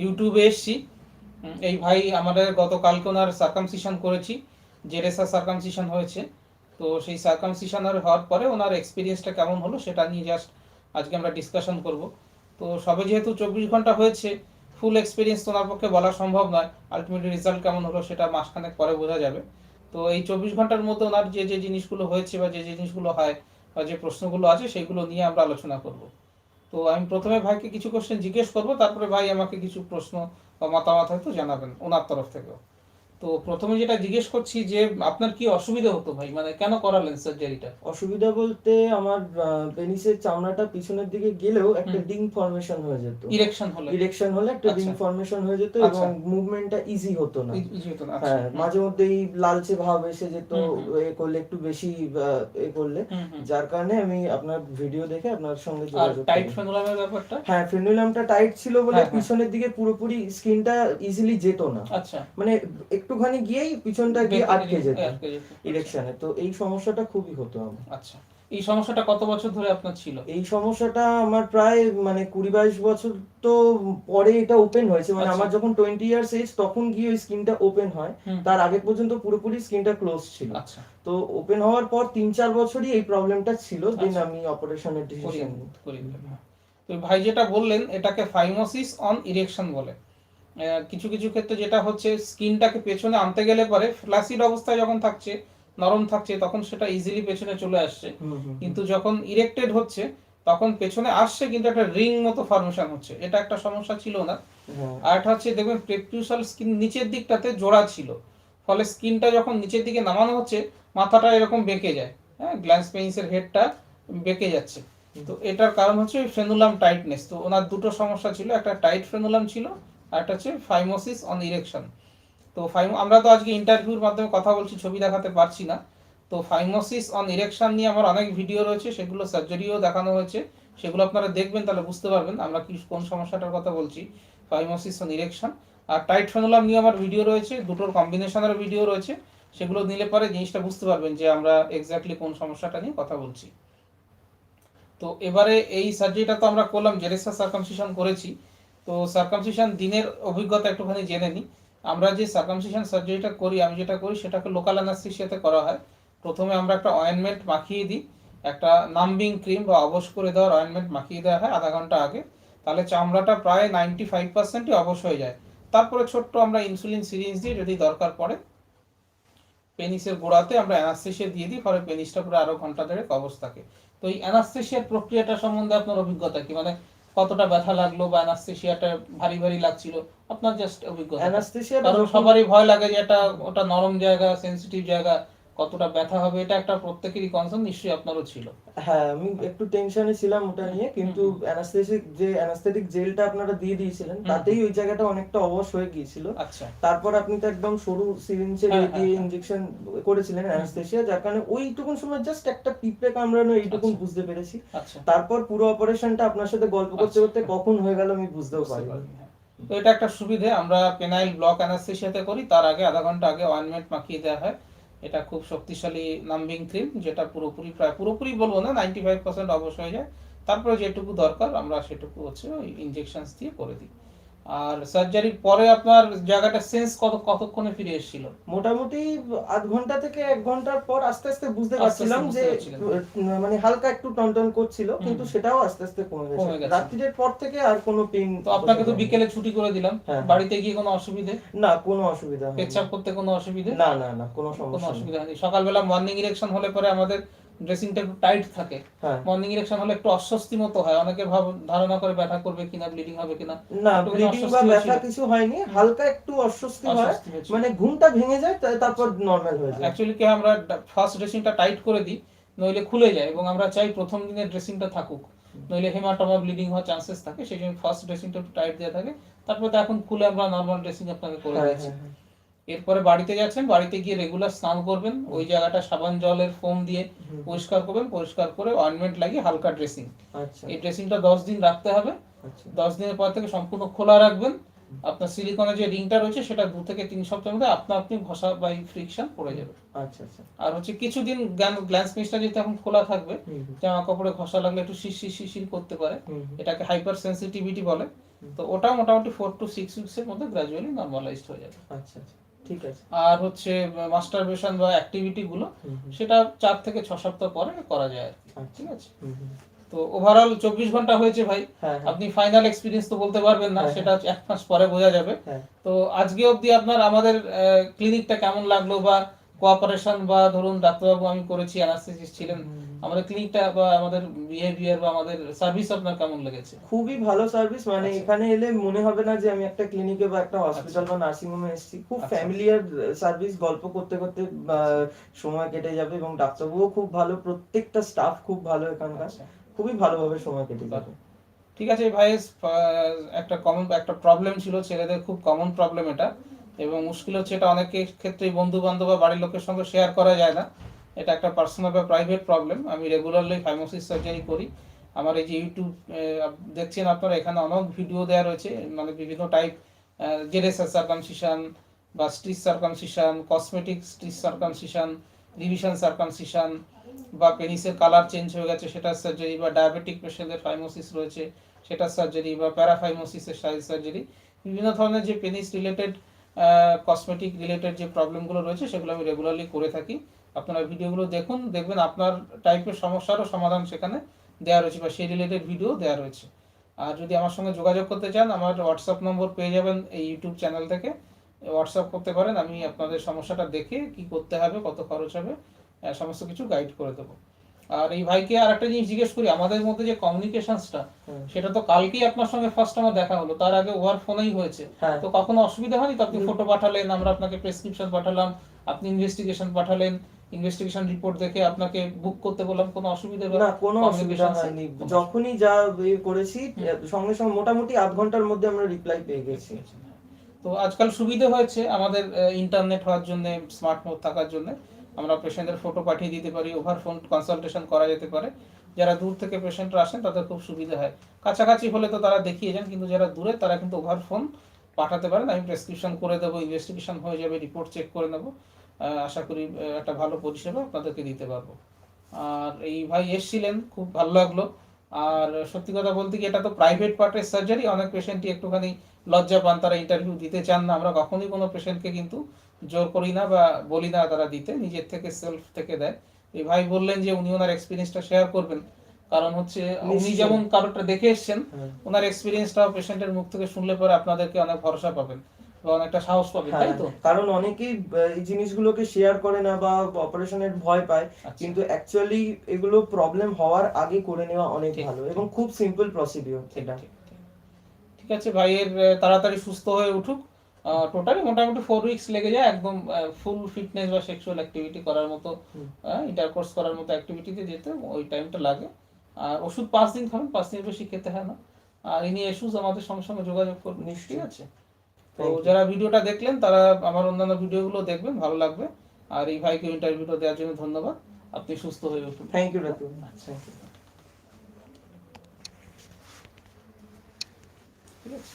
ইউটিউবে এসছি। এই ভাই আমাদের গতকালকে ওনার সার্কামসিশন করেছি, জেরেসা সার্কামসিশন হয়েছে। তো সেই সার্কামসিশন হওয়ার পরে ওনার এক্সপিরিয়েন্সটা কেমন হলো সেটা নিয়ে জাস্ট আজকে আমরা ডিসকাশন করব। তো সবে যেহেতু 24 ঘন্টা হয়েছে, ফুল এক্সপিরিয়েন্স তো ওনার পক্ষে বলা সম্ভব নয়। আলটিমেটলি রেজাল্ট কেমন হলো সেটা মাসখানেক পরে বোঝা যাবে। তো এই 24 ঘন্টার মধ্যে ওনার যে যে জিনিসগুলো হয়েছে বা যে জিনিসগুলো হয় বা যে প্রশ্নগুলো আছে সেগুলো নিয়ে আমরা আলোচনা করব। তো আমি প্রথমে ভাইকে কিছু কোশ্চেন জিজ্ঞেস করবো, তারপরে ভাই আমাকে কিছু প্রশ্ন বা মতামত হয়তো জানাবেন ওনার তরফ থেকেও। তো প্রথমে যেটা জিজ্ঞেস করছি যে আপনার কি অসুবিধা হতো ভাই, মানে কেন করালেন সার্জারিটা? অসুবিধা বলতে আমার পেনিসের চামড়াটা পিছনের দিকে গেলেও একটা রিং ফর্মেশন হয়ে যেত। ইরেকশন হলে? ইরেকশন হলে একটা রিং আচ্ছা ফর্মেশন হয়ে যেত এবং আচ্ছা। মুভমেন্টটা ইজি হতো না। ইজি হতো না, আচ্ছা। হ্যাঁ, মাঝে মধ্যেই লালচে ভাব এসে যেত হুম হুম এ করলে, একটু বেশি এ করলে। হুম হুম। যার কারণে আমি আপনার ভিডিও দেখে আপনার সঙ্গে আর যোগাযোগ টাইট করি। ফেনুলামের ব্যাপারটা? হ্যাঁ, ফ্রেনুলামটা টাইট ছিল বলে হ্যাঁ হ্যাঁ। পিছনের দিকে পুরোপুরি স্কিনটা ইজিলি যেত না। আচ্ছা। মানে একটুখানি গিয়েই পিছনটা গিয়ে আটকে যেত আটকে যেত, আচ্ছা। ইরেকশনে। তো এই সমস্যাটা খুবই হতো আমার। আচ্ছা, এই সমস্যাটা কত বছর ধরে আপনার ছিল? এই সমস্যাটা আমার প্রায় 20-22 বছর তো পরে এটা ওপেন হয়েছে। মানে আচ্ছা। আমার যখন 20 ইয়ার্স এজ তখন গিয়ে ওই স্কিনটা ওপেন হয়। হুম। তার আগে পর্যন্ত পুরোপুরি স্কিনটা ক্লোজ ছিল। আচ্ছা। তো ওপেন হওয়ার পর 3-4 বছরই এই প্রবলেমটা ছিল, দেন আচ্ছা, আমি অপারেশনের করিয়ে ডিসিশন নিই। করিয়ে দিলেন, হ্যাঁ। তো ভাই যেটা বললেন এটাকে ফাইমোসিস অন ইরেকশন বলে। কিছু কিছু ক্ষেত্রে যেটা হচ্ছে, স্কিনটাকে পেছনে আনতে গেলে পরে ফ্ল্যাসিড অবস্থায় যখন থাকছে, নরম থাকছে, তখন সেটা ইজিলি পেছনে চলে আসছে। কিন্তু যখন ইরেক্টেড হচ্ছে তখন পেছনে আসছে কিন্তু একটা রিং মতো ফর্মেশন হচ্ছে, এটা একটা সমস্যা ছিল না। হ্যাঁ। আর একটা হচ্ছে দেখবেন প্রেপুসাল স্কিন নিচের দিকটাতে জোড়া ছিল, ফলে স্কিনটা যখন নিচের দিকে নামানো হচ্ছে মাথাটা এরকম বেঁকে যায়। হ্যাঁ, গ্ল্যান্স পেনিসের হেডটা বেঁকে যাচ্ছে। তো এটার কারণ হচ্ছে ফ্রেনুলাম টাইটনেস। তো ওনার দুটো সমস্যা ছিল, একটা টাইট ফ্রেনুলাম ছিল আর একটা হচ্ছে ফাইমোসিস অন ইরেকশন। তো আমরা তো আজকে ইন্টারভিউর মাধ্যমে কথা বলছি, ছবি দেখাতে পারছি না। তো ফাইমোসিস অন ইরেকশন নিয়ে আমার অনেক ভিডিও রয়েছে, সেগুলো সার্জারিও দেখানো হয়েছে, সেগুলো আপনারা দেখবেন, তাহলে বুঝতে পারবেন আমরা কি কোন সমস্যাটার কথা বলছি। ফাইমোসিস অন ইরেকশন আর টাইট ফ্রেনুলাম নিয়ে আমার ভিডিও রয়েছে, দুটোর কম্বিনেশনের ভিডিও রয়েছে, সেগুলো নিলে পরে জিনিসটা বুঝতে পারবেন যে আমরা এক্স্যাক্টলি কোন সমস্যাটা নিয়ে কথা বলছি। তো এবারে এই সার্জারিটা তো আমরা করলাম, জেরেসা সার্কামসিশন করেছি। তো সার্কামসিশন দিনের অভিজ্ঞতা একটুখানি জেনে নিই। আমরা যে সার্কামসিশন সার্জারিটা করি, আমি যেটা করি সেটাকে লোকাল অ্যানাস্থেসিয়াতে করা হয়। প্রথমে আমরা একটা অয়েনমেন্ট মাখিয়ে দিই, একটা নাম্বিং ক্রিম বা অবশ করে দেওয়ার অয়েনমেন্ট মাখিয়ে দেওয়া হয় আধা ঘন্টা আগে। তাহলে চামড়াটা প্রায় 95%ই অবশ হয়ে যায়। তারপরে ছোট্ট আমরা ইনসুলিন সিরিঞ্জ দিয়ে যদি দরকার পড়ে পেনিসের গোড়াতে আমরা অ্যানাস্থেসিয়া দিয়ে দিই, ফলে পেনিসটা পুরো আরো ঘন্টা দেড়েক অবশ থাকে। তো এই অ্যানাস্থেসিয়ার প্রক্রিয়াটা সম্বন্ধে আপনার অভিজ্ঞতা কি, মানে কতটা ব্যথা লাগলো বা অ্যানাস্থেসিয়াটা ভারী ভারী লাগছিল, আপনার জাস্ট অভিজ্ঞতা? অ্যানাস্থেসিয়াটা কারণ যখন সবারই ভয় লাগে যে এটা ওটা নরম জায়গা, সেনসিটিভ জায়গা, কতটা ব্যথা হবে, এটা একটা প্রত্যেকেরই কনসার্ন, নিশ্চয়ই আপনারও ছিল। হ্যাঁ, আমি একটু টেনশনে ছিলাম ওটা নিয়ে, কিন্তু অ্যানাস্থেটিক জেলটা আপনারা দিয়ে দিয়েছিলেন, তাতেই ওই জায়গাটা অনেকটা অবশ হয়ে গিয়েছিল। আচ্ছা। তারপর আপনি তো একদম সরু সিরিঞ্জে হ্যাঁ হ্যাঁ দিয়ে হ্যাঁ। ইনজেকশন করেছিলেন অ্যানাস্থেসিয়া, যার কারণে ওইটুকুন সময় জাস্ট একটা পিঁপড়ে কামড়ানো এইটুকুন আচ্ছা বুঝতে পেরেছি। আচ্ছা। তারপর পুরো অপারেশনটা আপনার সাথে গল্প করতে আচ্ছা, করতে কখন হয়ে গেল আমি বুঝতেও বুঝতে পারিনি। পারবেন, হ্যাঁ। তো এটা একটা সুবিধে, আমরা পেনাইল ব্লক অ্যানাস্থেসিয়াতে করি, তার আগে আধা ঘন্টা আগে অয়েনমেন্ট মাখিয়ে দেওয়া হয়। এটা খুব শক্তিশালী নাম্বিং ক্রিম, যেটা পুরোপুরি, প্রায় পুরোপুরি বলবো না, 95% অবশ হয়ে যায়। তারপরে যেটুকু দরকার আমরা সেটুকু হচ্ছে ওই ইনজেকশন দিয়ে করে দিই। আর সার্জারির পরে আপনার জায়গাটা সেন্স কতক্ষণে ফিরে এসেছিল? মোটামুটি আধ ঘন্টা থেকে 1 ঘন্টার পর আস্তে আস্তে বুঝতে আস্তে আস্তে পারছিলাম যে বুঝতে পারছিলেন? মানে হালকা একটু টনটন করছিল, হুম কিন্তু হুম। সেটাও আস্তে আস্তে কমে গেছে। কমে গেছে। রাত্রির পর থেকে আর কোনো পেইন তো আপনাকে তো বিকেলে ছুটি করে দিলাম, হ্যাঁ। বাড়িতে গিয়ে কোনো অসুবিধে? না, কোনো অসুবিধা হয়নি। পেচ্ছাপ করতে কোনো অসুবিধে? না না না, কোনো কোনো সমস্যা নেই। অসুবিধা হয়নি। সকালবেলা মর্নিং ইরেকশন হলে পরে আমাদের ড্রেসিংটা একটু টাইট থাকে। হ্যাঁ। মর্নিং ইরেকশন হলে একটু অস্বস্তি মতো হয়, অনেকে ধারণা করে ব্যথা করবে কিনা, ব্লিডিং হবে কিনা। না, একটুখানি ব্লিডিং বা অস্বস্তি ব্যথা হয়েছিল। কিছু হয়নি, হালকা একটু অস্বস্তি হয়। অস্বস্তি হয়েছিল। মানে ঘুমটা ভেঙে যায়, তারপর নরমাল হয়ে যায়। অ্যাকচুয়ালি কি আমরা ফার্স্ট ড্রেসিংটা টাইট করে দিই, নইলে খুলে যায়, এবং আমরা চাই প্রথম দিনের ড্রেসিংটা থাকুক, নইলে হেমাটোমা ব্লিডিং হওয়ার চান্সেস থাকে, সেই জন্য ফার্স্ট ড্রেসিংটা একটু টাইট দেওয়া থাকে। তারপর তো এখন খুলে আমরা নর্মাল ড্রেসিং আপনাকে করে হ্যাঁ দিয়েছি। হ্যাঁ হ্যাঁ। এরপরে বাড়িতে যাচ্ছেন, বাড়িতে গিয়ে রেগুলার স্নান করবেন, ওই জায়গাটা সাবান জলের ফোম দিয়ে পরিষ্কার করবেন, পরিষ্কার করে অয়েনমেন্ট লাগিয়ে হালকা ড্রেসিং। আচ্ছা এই ড্রেসিংটা 10 দিন রাখতে হবে। আচ্ছা। 10 দিনের পর থেকে সম্পূর্ণ খোলা রাখবেন। আপনার সিলিকনের যে রিংটা রয়েছে সেটা 2 থেকে 3 সপ্তাহের মধ্যে আপনি ঘষা বা ফ্রিকশন পড়ে যাবে। আচ্ছা আচ্ছা। আর হচ্ছে কিছুদিন গ্ল্যান্স পিসটা যেহেতু এখন খোলা থাকবে, জামা কাপড়ে ঘষা লাগলে একটু শিরশির শিরশির করতে পারে, এটাকে হাইপার সেন্সিটিভিটি বলে। তো ওটা মোটামুটি 4 to 6 উইকসের মধ্যে গ্র্যাজুয়ালি নর্মালাইজড হয়ে যাবে। আচ্ছা আচ্ছা, ঠিক আছে। আর হচ্ছে মাস্টারবেশন বা অ্যাক্টিভিটি গুলো সেটা 4 থেকে 6 সপ্তাহ পরে করা যায় আর কি। ঠিক আছে। তো ওভারঅল 24 ঘন্টা হয়েছে ভাই, হ্যাঁ, হ্যাঁ। আপনি ফাইনাল এক্সপিরিয়েন্স তো বলতে পারবেন না, হ্যাঁ, সেটা 1 মাস পরে বোঝা যাবে। হ্যাঁ। তো আজকে অবধি আপনার আমাদের ক্লিনিকটা কেমন লাগলো, বা কোঅপারেশন, বা ধরুন ডাক্তারবাবু আমি করেছি, অ্যানাস্থেসিস্ট ছিলেন, আমাদের ক্লিনিকটা বা আমাদের বিহেভিয়ার বা আমাদের সার্ভিস আপনার কেমন লেগেছে? খুবই ভালো সার্ভিস, মানে আচ্ছা। এখানে এলে মনে হবে না যে আমি একটা ক্লিনিকে বা একটা হসপিটাল বা নার্সিং হোমে এসেছি। খুব আচ্ছা। ফ্যামিলিয়ার সার্ভিস, গল্প করতে করতে সময় কেটে যাবে, এবং ডাক্তারবাবুও খুব ভালো, প্রত্যেকটা স্টাফ খুব ভালো এখানকার, আচ্ছা। খুবই ভালোভাবে সময় কেটে যাবে। ঠিক আছে ভাই, একটা প্রবলেম ছিল ছেলেদের, খুব কমন প্রবলেম এটা, এবং মুশকিল হচ্ছে এটা অনেকের ক্ষেত্রেই বন্ধু বান্ধব বা বাড়ির লোকের সঙ্গে শেয়ার করা যায় না। এটা একটা পার্সোনাল বা প্রাইভেট প্রবলেম। আমি রেগুলারলি ফাইমোসিস সার্জারি করি। আমার এই যে ইউটিউব দেখছেন আপনারা, এখানে অনেক ভিডিও দেওয়া রয়েছে, মানে বিভিন্ন টাইপ, জেরেসাস সার্কামসিশন বা stitch circumcision, cosmetic stitch circumcision, revision circumcision, বা পেনিসের কালার চেঞ্জ হয়ে গেছে সেটার সার্জারি, বা ডায়াবেটিক পেশেন্টদের ফাইমোসিস রয়েছে সেটার সার্জারি, বা প্যারাফাইমোসিসের সার্জারি, বিভিন্ন ধরনের যে পেনিস রিলেটেড কসমেটিক রিলেটেড যে প্রবলেমগুলো রয়েছে সেগুলো আমি রেগুলারলি করে থাকি। আপনারা ভিডিওগুলো দেখুন, দেখবেন আপনার টাইপের সমস্যারও সমাধান সেখানে দেওয়া রয়েছে, বা সেই রিলেটেড ভিডিও দেওয়া রয়েছে। আর যদি আমার সঙ্গে যোগাযোগ করতে চান, আমার হোয়াটসঅ্যাপ নম্বর পেয়ে যাবেন এই ইউটিউব চ্যানেল থেকে, হোয়াটসঅ্যাপ করতে পারেন। আমি আপনাদের সমস্যাটা দেখে কি করতে হবে, কত খরচ হবে, সমস্ত কিছু গাইড করে দেবো। আর এই ভাইকে আর একটা জিনিস জিজ্ঞেস করি, আমাদের মধ্যে যে কমিউনিকেশনসটা, সেটা তো কালকেই আপনার সঙ্গে ফার্স্ট আমার দেখা হলো, তার আগে ওভার ফোনেই হয়েছে। হ্যাঁ। তো কখনো অসুবিধা হয়নি তো? আপনি ফটো পাঠালেন, আমরা আপনাকে প্রেসক্রিপশন পাঠালাম, আপনি ইনভেস্টিগেশন পাঠালেন, ইনভেস্টিগেশন রিপোর্ট দেখে আপনাকে বুক করতে বললাম, কোনো অসুবিধা না, কোনো অসুবিধা হয়নি। যখনই যা করেছি সঙ্গে সঙ্গে মোটামুটি আধ ঘন্টার মধ্যে আমরা রিপ্লাই পেয়ে গেছি। তো আজকাল সুবিধা হয়েছে আমাদের, ইন্টারনেট হওয়ার জন্য, স্মার্টফোন থাকার জন্য আমরা পেশেন্টের ফটো পাঠিয়ে দিতে পারি, ওভার ফোন কনসালটেশন করা যেতে পারে। যারা দূর থেকে পেশেন্টরা আসেন তাদের খুব সুবিধা হয়। কাছাকাছি হলে তো তারা দেখিয়ে যান, কিন্তু যারা দূরে তারা কিন্তু ওভার ফোন পাঠাতে পারেন। আমি প্রেসক্রিপশন করে দেবো, ইনভেস্টিগেশন হয়ে যাবে, রিপোর্ট চেক করে নেব। আশা করি একটা ভালো পরিষেবা আপনাদেরকে দিতে পারবো। আর এই ভাই এসছিলেন, খুব ভালো লাগলো। আর সত্যি কথা বলতে কি, এটা তো প্রাইভেট পার্টের সার্জারি, অনেক পেশেন্টই একটুখানি লজ্জা পান, তারা ইন্টারভিউ দিতে চান না। আমরা কখনোই কোনো পেশেন্টকে কিন্তু জোর করি না বা বলি না তারা দিতে, নিজের থেকে সেলফ থেকে দেয়। এই ভাই বললেন যে উনি ওনার এক্সপিরিয়েন্সটা শেয়ার করবেন, কারণ হচ্ছে উনি যেমন কারোরটা দেখে এসছেন, ওনার এক্সপিরিয়েন্সটাও পেশেন্টের মুখ থেকে শুনলে পরে আপনাদেরকে অনেক ভরসা পাবেন বা অনেকটা সাহস পাবেন, তাই তো? কারণ অনেকেই এই জিনিসগুলোকে শেয়ার করে না বা অপারেশনের ভয় পায়, কিন্তু অ্যাকচুয়ালি এগুলো প্রবলেম হওয়ার আগে করে নেওয়া অনেক ভালো, এবং খুব সিম্পল প্রসিডিওর এটা। ঠিক আছে, ভাইয়ের তাড়াতাড়ি সুস্থ হয়ে উঠুক। টোটালি মোটামুটি 4 উইকস লেগে যায় একদম ফুল ফিটনেস বা সেক্সুয়াল অ্যাক্টিভিটি করার মতো, ইন্টারকোর্স করার মতো অ্যাক্টিভিটিতে যেতে ওই টাইমটা লাগে। আর ওষুধ 5 দিন খাবেন, 5 দিনের বেশি খেতে হয় না। আর ইনি ইস্যুস আমাদের সঙ্গে সঙ্গে যোগাযোগ করবেন, ঠিক আছে? তো যারা ভিডিওটা দেখলেন তারা আমার অন্যান্য ভিডিওগুলো দেখবেন, ভালো লাগবে। আর এই ভাইকে ইন্টারভিউটা দেওয়ার জন্য ধন্যবাদ। আপনি সুস্থ হয়ে উঠুন। Thank you Ratu. ঠিক আছে।